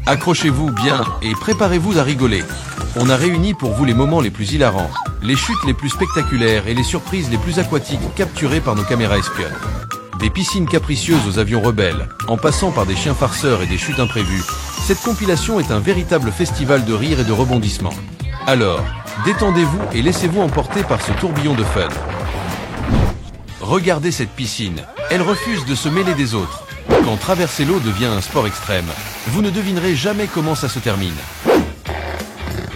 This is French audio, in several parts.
Accrochez-vous bien et préparez-vous à rigoler. On a réuni pour vous les moments les plus hilarants, les chutes les plus spectaculaires et les surprises les plus aquatiques capturées par nos caméras espionnes. Des piscines capricieuses aux avions rebelles, en passant par des chiens farceurs et des chutes imprévues, cette compilation est un véritable festival de rire et de rebondissements. Alors, détendez-vous et laissez-vous emporter par ce tourbillon de fun. Regardez cette piscine, elle refuse de se mêler des autres. Quand traverser l'eau devient un sport extrême, vous ne devinerez jamais comment ça se termine.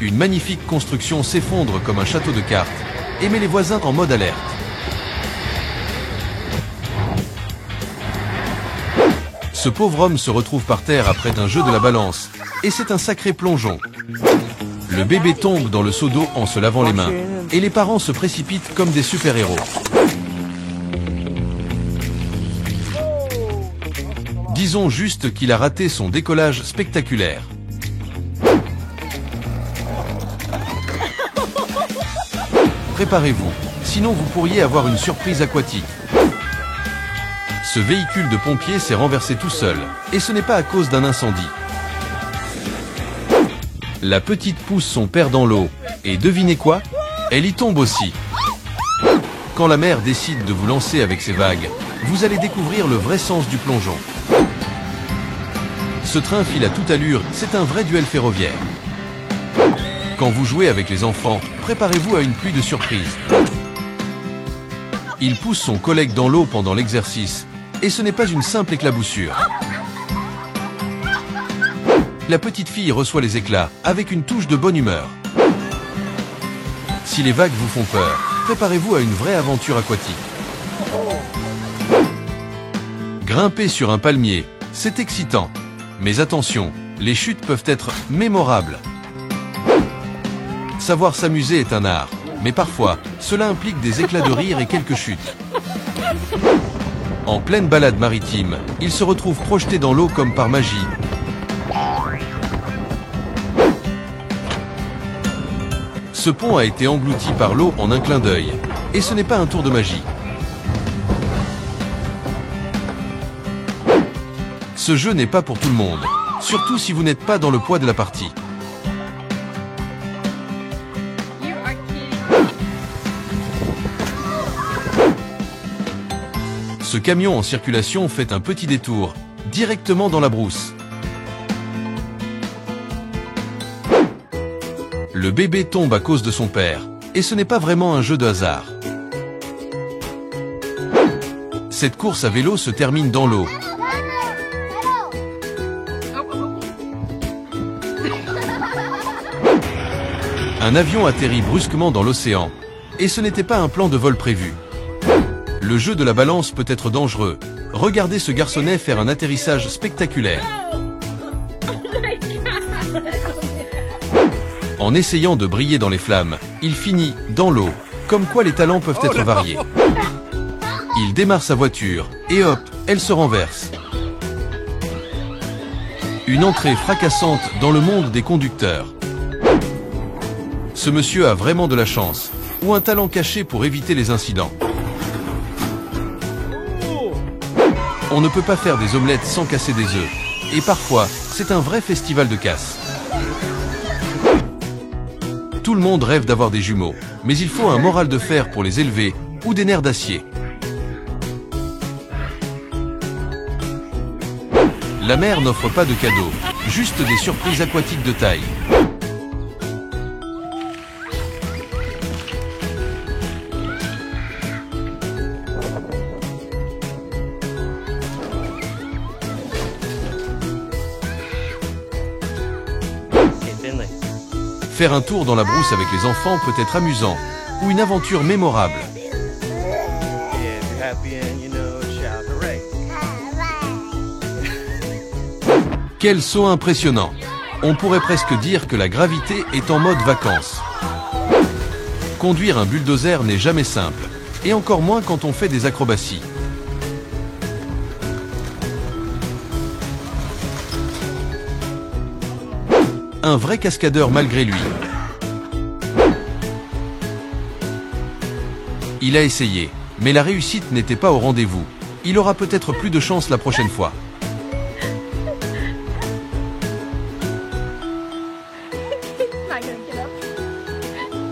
Une magnifique construction s'effondre comme un château de cartes et met les voisins en mode alerte. Ce pauvre homme se retrouve par terre après un jeu de la balance, et c'est un sacré plongeon. Le bébé tombe dans le seau d'eau en se lavant les mains, et les parents se précipitent comme des super-héros. Disons juste qu'il a raté son décollage spectaculaire. Préparez-vous, sinon vous pourriez avoir une surprise aquatique. Ce véhicule de pompiers s'est renversé tout seul, et ce n'est pas à cause d'un incendie. La petite pousse son père dans l'eau, et devinez quoi? Elle y tombe aussi. Quand la mer décide de vous lancer avec ses vagues, vous allez découvrir le vrai sens du plongeon. Ce train file à toute allure, c'est un vrai duel ferroviaire. Quand vous jouez avec les enfants, préparez-vous à une pluie de surprises. Il pousse son collègue dans l'eau pendant l'exercice, et ce n'est pas une simple éclaboussure. La petite fille reçoit les éclats, avec une touche de bonne humeur. Si les vagues vous font peur, préparez-vous à une vraie aventure aquatique. Grimper sur un palmier, c'est excitant. Mais attention, les chutes peuvent être mémorables. Savoir s'amuser est un art, mais parfois, cela implique des éclats de rire et quelques chutes. En pleine balade maritime, il se retrouve projeté dans l'eau comme par magie. Ce pont a été englouti par l'eau en un clin d'œil, et ce n'est pas un tour de magie. Ce jeu n'est pas pour tout le monde, surtout si vous n'êtes pas dans le poids de la partie. Ce camion en circulation fait un petit détour, directement dans la brousse. Le bébé tombe à cause de son père, et ce n'est pas vraiment un jeu de hasard. Cette course à vélo se termine dans l'eau. Un avion atterrit brusquement dans l'océan, et ce n'était pas un plan de vol prévu. Le jeu de la balance peut être dangereux. Regardez ce garçonnet faire un atterrissage spectaculaire. En essayant de briller dans les flammes, il finit dans l'eau, comme quoi les talents peuvent être variés. Il démarre sa voiture, et hop, elle se renverse. Une entrée fracassante dans le monde des conducteurs. Ce monsieur a vraiment de la chance, ou un talent caché pour éviter les incidents. On ne peut pas faire des omelettes sans casser des œufs, et parfois, c'est un vrai festival de casse. Tout le monde rêve d'avoir des jumeaux, mais il faut un moral de fer pour les élever, ou des nerfs d'acier. La mer n'offre pas de cadeaux, juste des surprises aquatiques de taille. Faire un tour dans la brousse avec les enfants peut être amusant, ou une aventure mémorable. Quel saut impressionnant! On pourrait presque dire que la gravité est en mode vacances. Conduire un bulldozer n'est jamais simple, et encore moins quand on fait des acrobaties. Un vrai cascadeur malgré lui. Il a essayé, mais la réussite n'était pas au rendez-vous. Il aura peut-être plus de chance la prochaine fois.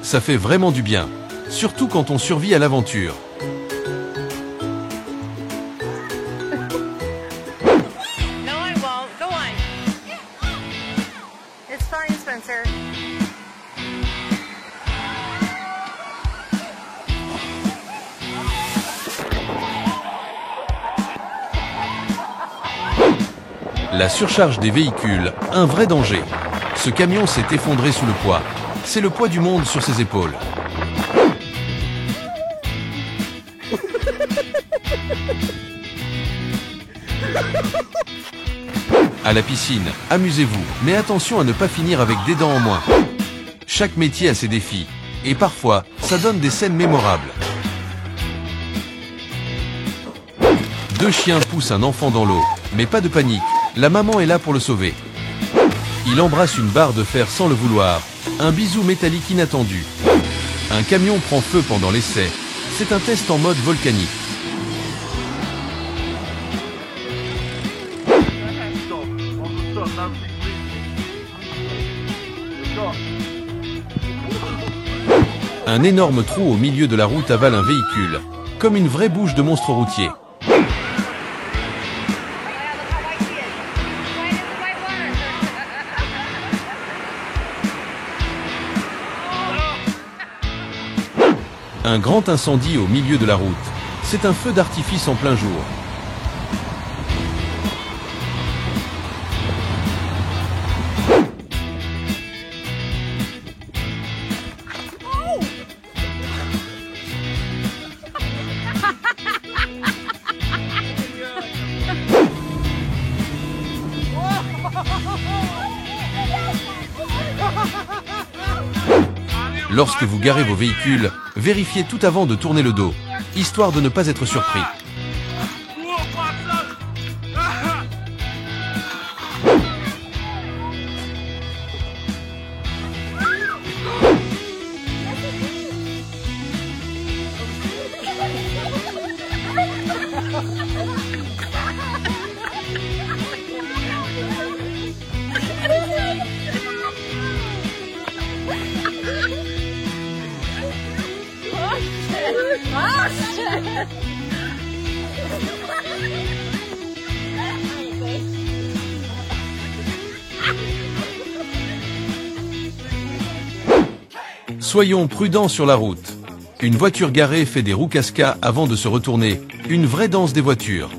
Ça fait vraiment du bien, surtout quand on survit à l'aventure. No, I won't. Go on. It's fine, Spencer. La surcharge des véhicules, un vrai danger. Ce camion s'est effondré sous le poids. C'est le poids du monde sur ses épaules. À la piscine, amusez-vous, mais attention à ne pas finir avec des dents en moins. Chaque métier a ses défis, et parfois, ça donne des scènes mémorables. Deux chiens poussent un enfant dans l'eau, mais pas de panique, la maman est là pour le sauver. Il embrasse une barre de fer sans le vouloir, un bisou métallique inattendu. Un camion prend feu pendant l'essai, c'est un test en mode volcanique. Un énorme trou au milieu de la route avale un véhicule, comme une vraie bouche de monstre routier. Un grand incendie au milieu de la route. C'est un feu d'artifice en plein jour. Lorsque vous garez vos véhicules, vérifiez tout avant de tourner le dos, histoire de ne pas être surpris. Soyons prudents sur la route. Une voiture garée fait des roues cascas avant de se retourner. Une vraie danse des voitures.